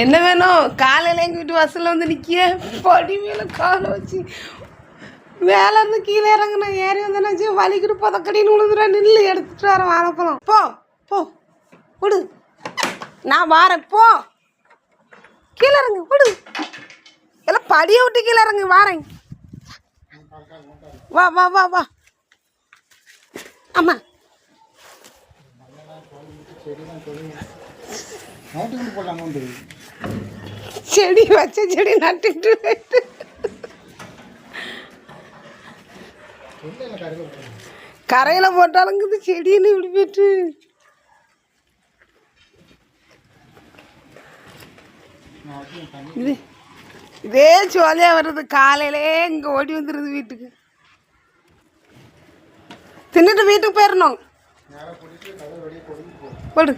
என்ன வேணும்? காலையில் எங்கள் வீட்டு வாசலில் வந்து நிற்கிய படி மேலே காலை வச்சு மேலே இருந்து கீழே இறங்குன ஏறி வந்தேன்னாச்சு வலிக்கிட்டு புதக்கடின்னு விழுந்துடா. நில்லு எடுத்துட்டு வரேன் வாழைப்பழம். போ போ விடு, நான் வாரேன். போ கீழே இறங்கு, விடு. எல்லாம் படியை விட்டு கீழே இறங்கு, வாரேன். வா வா வா வா. ஆமாம் செடி வச்ச செடி நட்டுட்டு கரையில் போட்டாலுங்குது செடின்னு இப்படி போயிட்டு. இதே சோலையாக வருது. காலையிலே இங்கே ஓடி வந்துடுது வீட்டுக்கு. தின்னுட்டு வீட்டுக்கு போயிடணும். போடு.